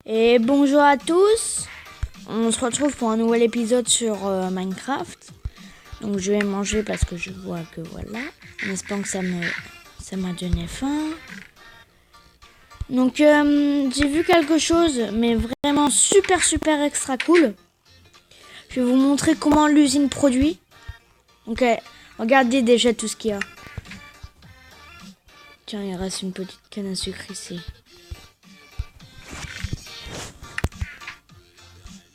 Et bonjour à tous, on se retrouve pour un nouvel épisode sur Minecraft. Donc je vais manger parce que je vois que voilà, en espérant que ça m'a donné faim. Donc j'ai vu quelque chose, mais vraiment super extra cool. Je vais vous montrer comment l'usine produit. Donc regardez déjà tout ce qu'il y a. Tiens, il reste une petite canne à sucre ici.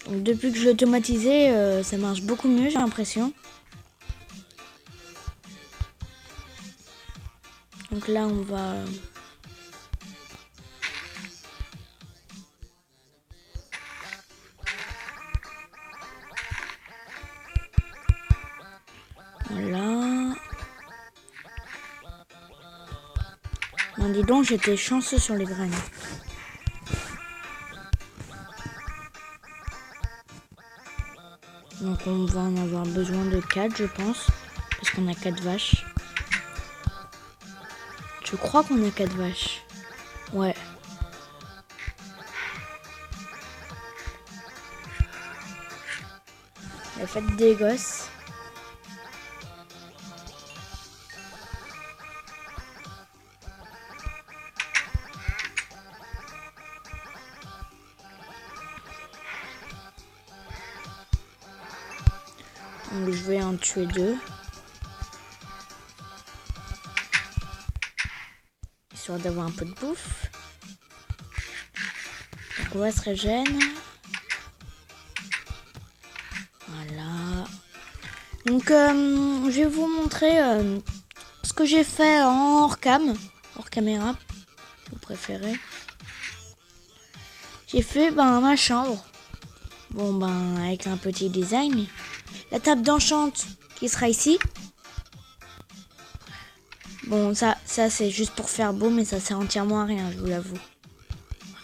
Donc depuis que je l'ai automatisé, ça marche beaucoup mieux, j'ai l'impression. Donc là, on va... Voilà. Ben dis donc, j'étais chanceux sur les graines. Donc on va en avoir besoin de 4, je pense. Parce qu'on a 4 vaches. Je crois qu'on a 4 vaches. Ouais. La fête des gosses. Donc je vais en tuer 2. Histoire d'avoir un peu de bouffe. Donc on va se régénérer. Voilà. Donc je vais vous montrer ce que j'ai fait en hors caméra, si vous préférez. J'ai fait ma chambre. Bon avec un petit design. La table d'enchante qui sera ici. Bon ça c'est juste pour faire beau, mais ça sert entièrement à rien, je vous l'avoue.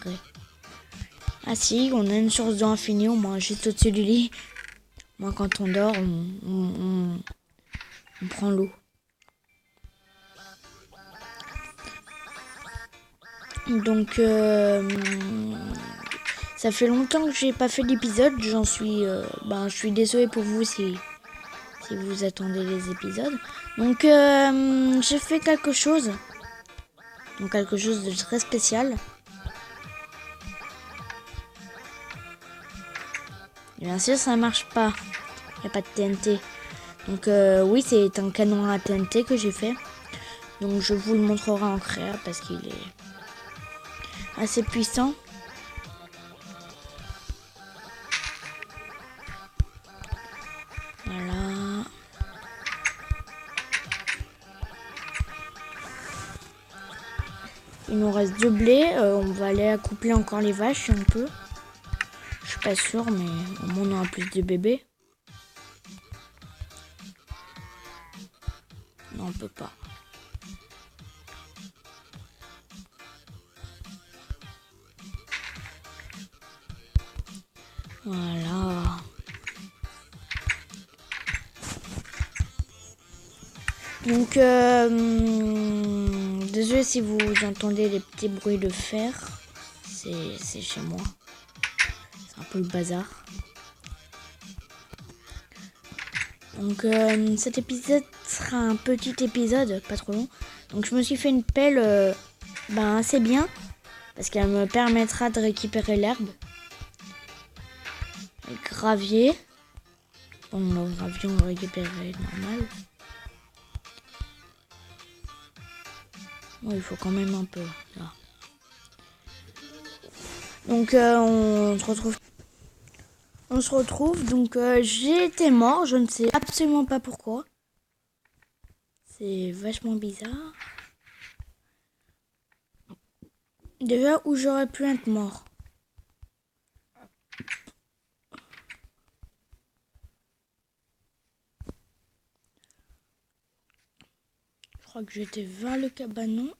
Okay. Ah si, on a une source d'eau infinie au moins juste au-dessus du lit. Moi quand on dort, on prend l'eau. Donc ça fait longtemps que j'ai pas fait d'épisode. J'en suis je suis désolée pour vous si vous attendez les épisodes. Donc j'ai fait quelque chose. Donc quelque chose de très spécial. Et bien sûr ça marche pas. Il n'y a pas de TNT. Donc oui, c'est un canon à TNT que j'ai fait. Donc je vous le montrerai en créa parce qu'il est assez puissant. Voilà. Il nous reste 2 blés. On va aller accoupler encore les vaches si on peut. Je suis pas sûre, mais au moins on aura plus de bébés. Non, on peut pas. Voilà. Donc, désolé si vous entendez les petits bruits de fer. C'est chez moi. C'est un peu le bazar. Donc, cet épisode sera un petit épisode, pas trop long. Donc, je me suis fait une pelle assez bien. Parce qu'elle me permettra de récupérer l'herbe. Le gravier. Bon, le gravier, on va récupérer normal. Ouais, il faut quand même un peu, là. Donc, on se retrouve. Donc, j'ai été mort. Je ne sais absolument pas pourquoi. C'est vachement bizarre. Déjà, où j'aurais pu être mort. Je crois que j'étais vers le cabanon.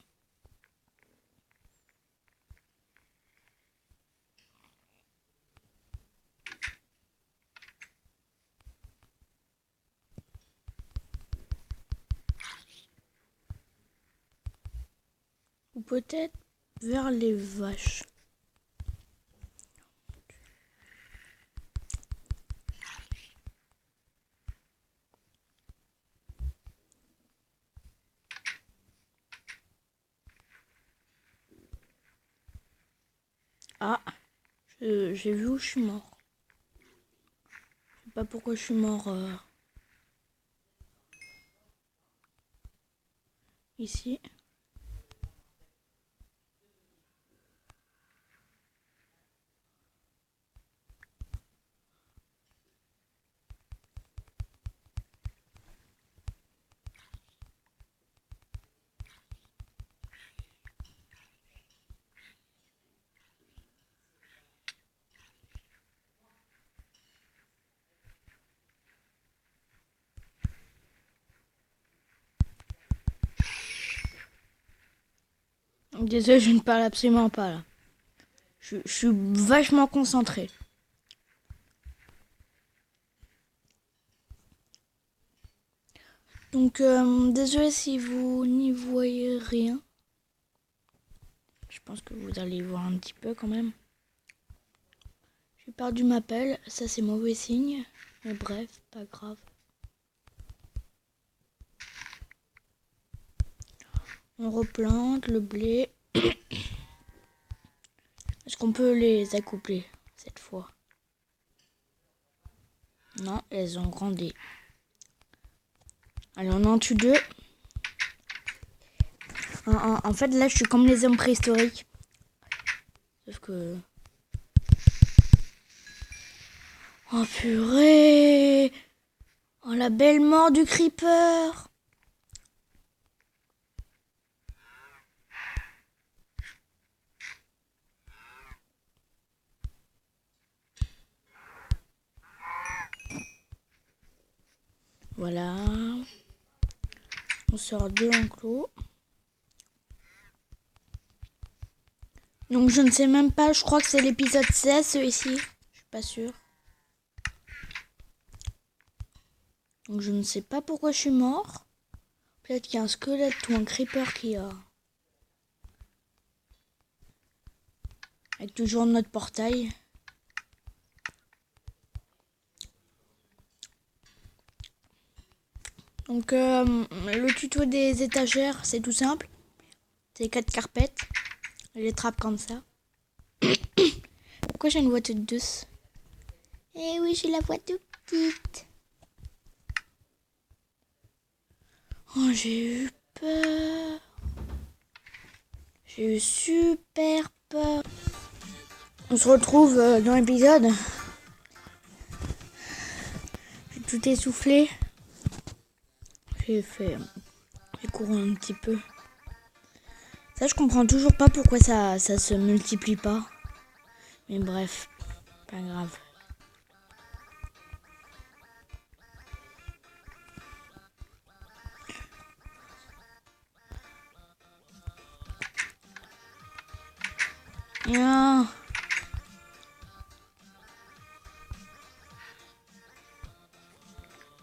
Ou peut-être vers les vaches. Ah, j'ai vu où je suis mort. Je sais pas pourquoi je suis mort ici. Désolé, je ne parle absolument pas là. Je suis vachement concentrée. Donc, désolé si vous n'y voyez rien. Je pense que vous allez y voir un petit peu quand même. J'ai perdu ma pelle, ça c'est mauvais signe. Mais bref, pas grave. On replante le blé. Est-ce qu'on peut les accoupler cette fois? Non, elles ont grandi. Allez, on en tue 2. En fait, là, je suis comme les hommes préhistoriques. Sauf que... Oh purée! Oh, la belle mort du creeper! Voilà. On sort 2 enclos. Donc je ne sais même pas, je crois que c'est l'épisode 16 celui-ci. Je suis pas sûre. Donc je ne sais pas pourquoi je suis mort. Peut-être qu'il y a un squelette ou un creeper qui a... Avec toujours notre portail. Donc le tuto des étagères, c'est tout simple. C'est 4 carpettes. Je les trappe comme ça. Pourquoi j'ai une voix toute douce? Eh oui, j'ai la voix toute petite. Oh, j'ai eu peur. J'ai eu super peur. On se retrouve dans l'épisode. J'ai tout essoufflé. J'ai couru un petit peu. Ça, je comprends toujours pas pourquoi ça se multiplie pas. Mais bref, pas grave. Ah.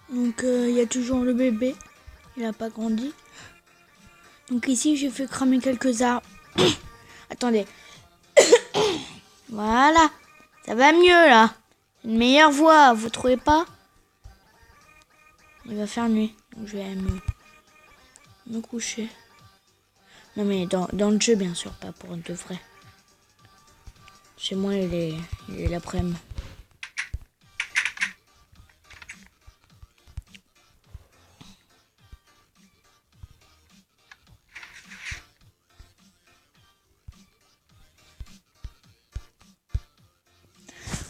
Donc il y a toujours le bébé. Il a pas grandi. Donc ici, j'ai fait cramer quelques arbres. Attendez. Voilà. Ça va mieux là. Une meilleure voix, vous trouvez pas? Il va faire nuit. Donc je vais me coucher. Non mais dans le jeu bien sûr, pas pour de vrai. Chez moi il est l'après-midi.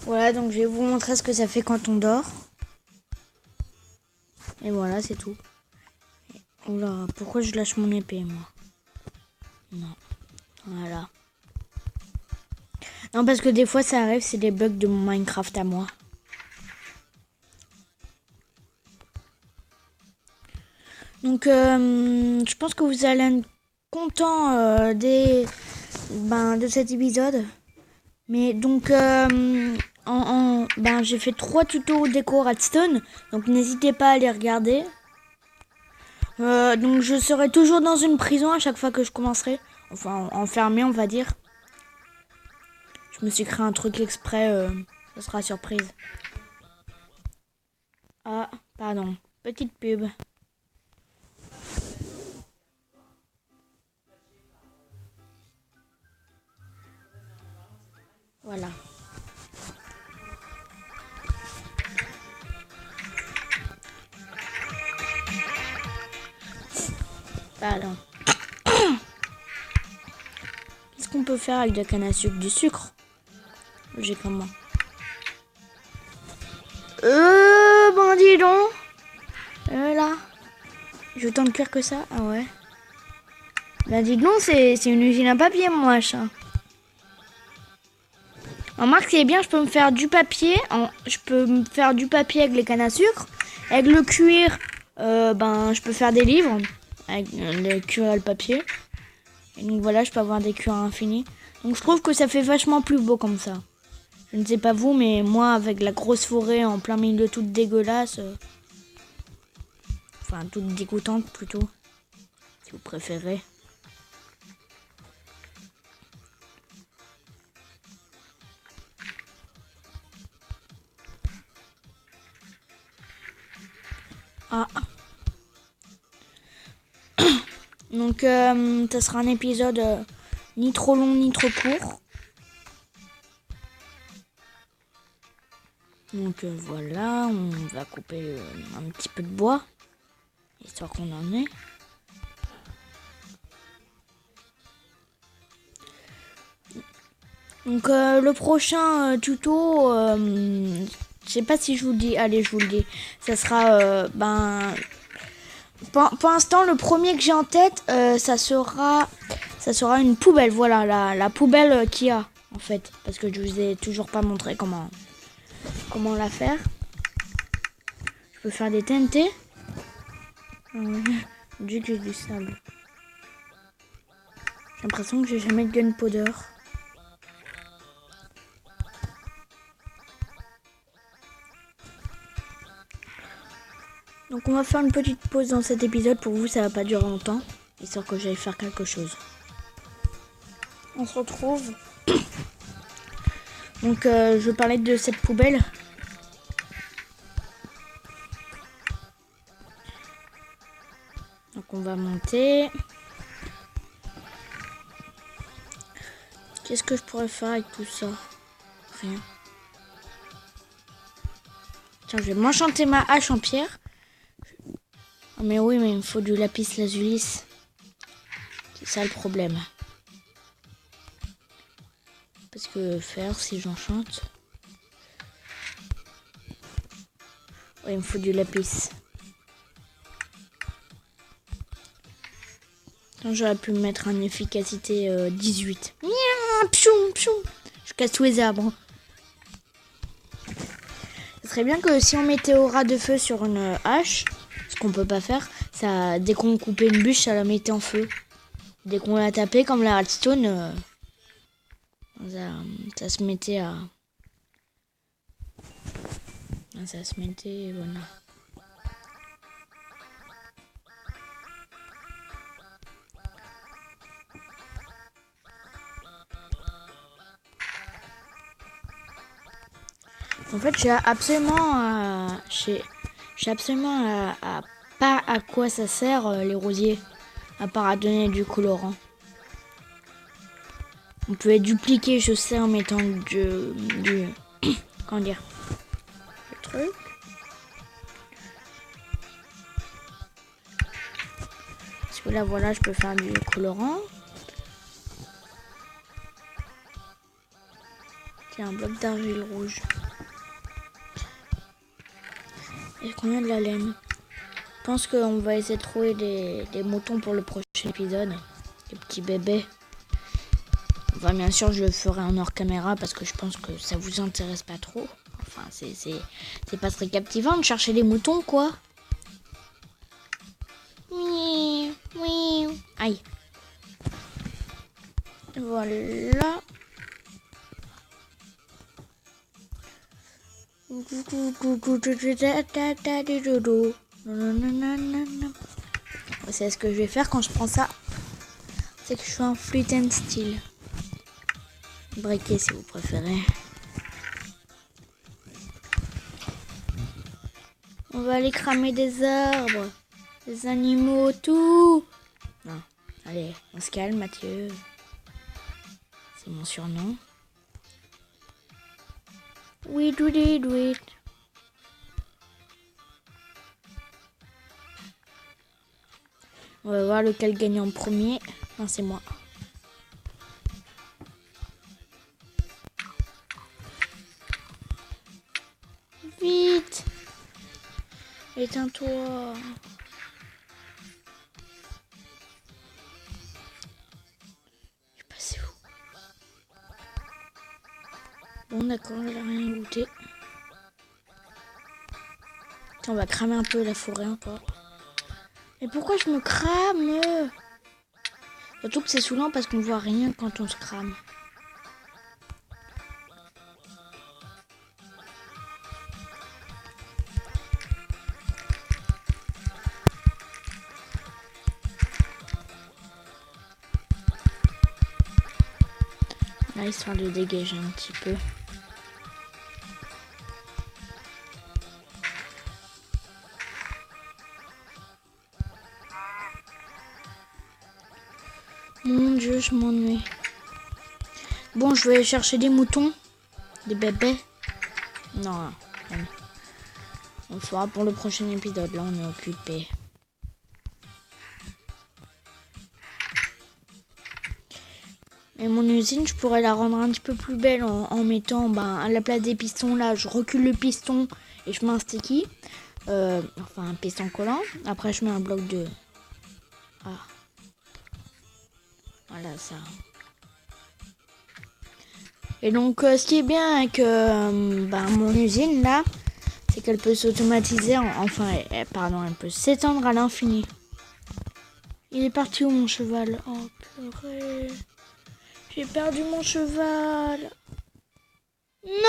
Voilà, donc je vais vous montrer ce que ça fait quand on dort. Et voilà, c'est tout. Oula, pourquoi je lâche mon épée moi? Non. Voilà. Non, parce que des fois ça arrive, c'est des bugs de mon Minecraft à moi. Donc je pense que vous allez être content de cet épisode. Mais donc j'ai fait 3 tutos déco redstone. Donc n'hésitez pas à les regarder. Donc je serai toujours dans une prison à chaque fois que je commencerai. Enfin enfermé on va dire. Je me suis créé un truc exprès. Ça sera surprise. Ah pardon. Petite pub. Voilà. Pardon. Qu'est-ce qu'on peut faire avec de la canne à sucre? Du sucre? J'ai comment? Bon dis donc. Là. Je veux tant de cuire que ça. Ah ouais. Bah dis donc, c'est une usine à papier, mon machin. Remarque, c'est bien, je peux me faire du papier. Je peux me faire du papier avec les cannes à sucre. Avec le cuir, je peux faire des livres. Avec le cuir et le papier. Et donc voilà, je peux avoir des cuirs infinis. Donc je trouve que ça fait vachement plus beau comme ça. Je ne sais pas vous, mais moi, avec la grosse forêt en plein milieu toute dégueulasse... Enfin, toute dégoûtante plutôt. Si vous préférez. Ah. Donc, ça sera un épisode ni trop long ni trop court. Donc voilà, on va couper un petit peu de bois, histoire qu'on en ait. Donc le prochain tuto, je sais pas si je vous le dis, allez je vous le dis, ça sera, pour l'instant le premier que j'ai en tête, ça sera une poubelle, voilà, la poubelle qu'il y a en fait, parce que je vous ai toujours pas montré comment la faire. Je peux faire des TNT. Du que du sable. J'ai l'impression que j'ai jamais de gunpowder. Donc on va faire une petite pause dans cet épisode. Pour vous, ça va pas durer longtemps, histoire que j'aille faire quelque chose. On se retrouve. Donc je parlais de cette poubelle. Donc on va monter. Qu'est-ce que je pourrais faire avec tout ça? Rien. Tiens, je vais m'enchanter ma hache en pierre. Oh, mais oui, mais il me faut du lapis lazuli. C'est ça le problème. Parce que faire si j'enchante. Ouais, il me faut du lapis. J'aurais pu me mettre en efficacité 18. Pchoum, pchoum. Je casse tous les arbres. Ce serait bien que si on mettait au ras de feu sur une hache, ce qu'on peut pas faire, ça, dès qu'on coupait une bûche, ça la mettait en feu. Dès qu'on la tapait, comme la redstone, ça se mettait à... Ça se mettait... Voilà. En fait, j'ai absolument pas à quoi ça sert les rosiers, à part à donner du colorant. On peut dupliquer, je sais, en mettant du comment dire, le truc. Parce que là, voilà, je peux faire du colorant. Tiens, un bloc d'argile rouge. Et combien de la laine? Je pense qu'on va essayer de trouver des moutons pour le prochain épisode. Des petits bébés. Enfin, bien sûr, je le ferai en hors caméra parce que je pense que ça vous intéresse pas trop. Enfin, c'est pas très captivant de chercher des moutons, quoi. Oui, oui. Aïe. Voilà. C'est ce que je vais faire quand je prends ça. C'est que je suis en flûte and steel. Briquet si vous préférez. On va aller cramer des arbres, des animaux, tout. Non, allez, on se calme, Mathieu. C'est mon surnom. Oui, do it. On va voir lequel gagne en premier. Non, c'est moi. Vite! Éteins-toi. Je sais pas c'est où. Bon d'accord, elle a rien goûté. Tiens, on va cramer un peu la forêt encore. Mais pourquoi je me crame? Surtout que c'est saoulant parce qu'on voit rien quand on se crame. Là, histoire de dégager un petit peu. Mon Dieu, je m'ennuie. Bon, je vais aller chercher des moutons. Des bébés. Non, on le fera pour le prochain épisode. Là, on est occupé. Et mon usine, je pourrais la rendre un petit peu plus belle en mettant à la place des pistons. Là, je recule le piston et je mets un sticky. Enfin, un piston collant. Après, je mets un bloc de... Ah. Voilà, ça. Et donc, ce qui est bien avec mon usine, là, c'est qu'elle peut s'automatiser. Elle peut s'étendre à l'infini. Il est parti où, mon cheval? Oh, purée. J'ai perdu mon cheval. Non!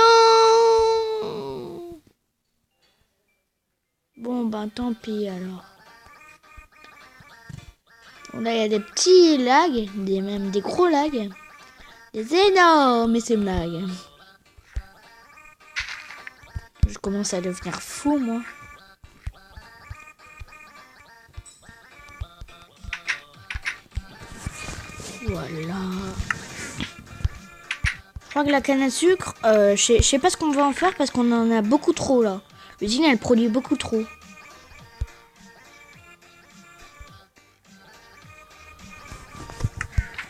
Bon, tant pis, alors. Bon, là, il y a des petits lags, même des gros lags. Des énormes lags. Je commence à devenir fou, moi. Voilà. Je crois que la canne à sucre, je sais pas ce qu'on va en faire parce qu'on en a beaucoup trop, là. L'usine, elle produit beaucoup trop.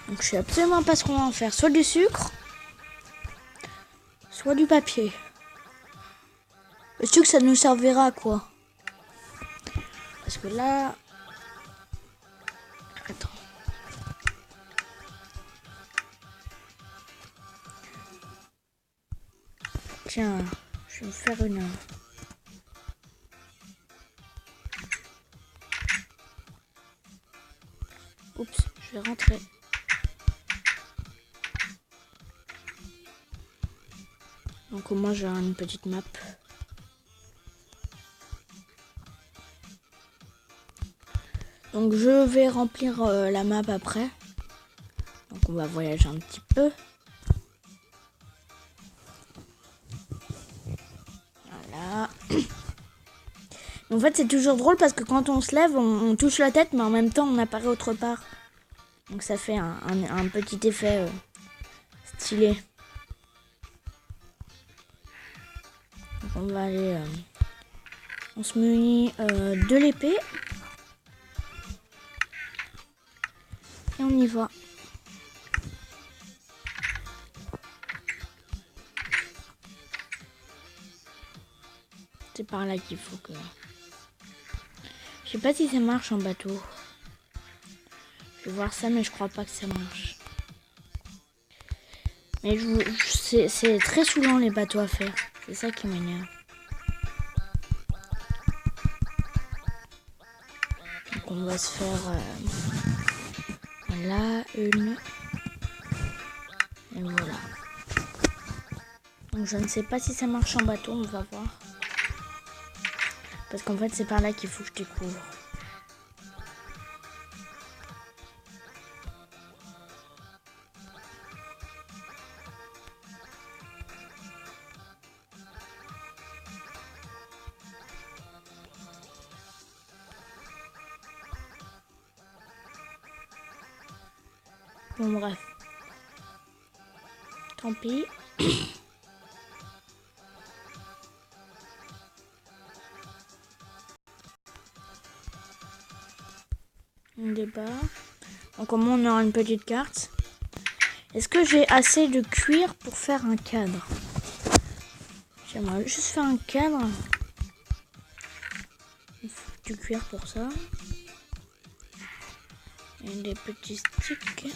Donc, je sais absolument pas ce qu'on va en faire. Soit du sucre, soit du papier. Le sucre, ça nous servira à quoi? Parce que là... Attends. Tiens, je vais me faire une... Oups, je vais rentrer. Donc au moins j'ai une petite map. Donc je vais remplir la map après. Donc on va voyager un petit peu. Voilà. En fait c'est toujours drôle parce que quand on se lève, on touche la tête mais en même temps on apparaît autre part. Donc ça fait un petit effet stylé. Donc on va aller... on se munit de l'épée. Et on y va. C'est par là qu'il faut que... Je sais pas si ça marche en bateau. Je vais voir ça mais je crois pas que ça marche. Mais c'est très saoulant les bateaux à faire. C'est ça qui m'énerve. Donc on va se faire... Voilà, une. Et voilà. Donc je ne sais pas si ça marche en bateau, on va voir. Parce qu'en fait c'est par là qu'il faut que je découvre. Bon bref. Tant pis. les bas. Donc au moins on aura une petite carte. Est-ce que j'ai assez de cuir pour faire un cadre? J'aimerais juste faire un cadre. Il faut du cuir pour ça. Et des petits sticks.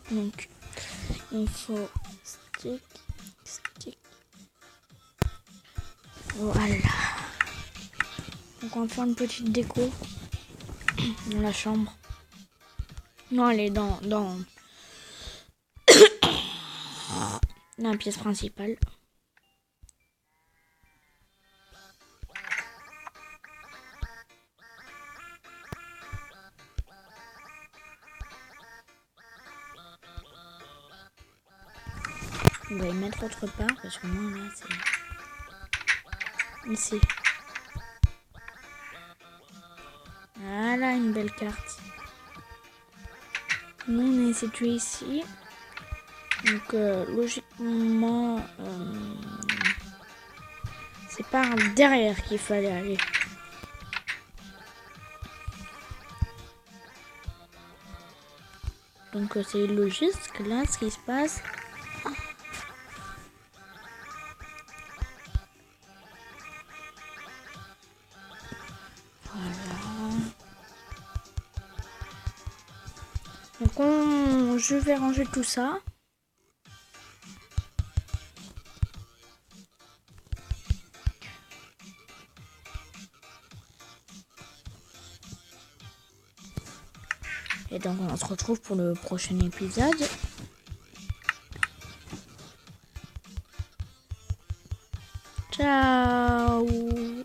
Donc il faut stick. Voilà. Donc on va faire une petite déco dans la chambre. Non, elle est dans la pièce principale. On va y mettre autre part parce que moi là c'est ici. Voilà une belle carte. Nous on est situé ici. Donc logiquement c'est par derrière qu'il fallait aller. Donc c'est logique là ce qui se passe. Donc je vais ranger tout ça. Et donc on se retrouve pour le prochain épisode. Ciao.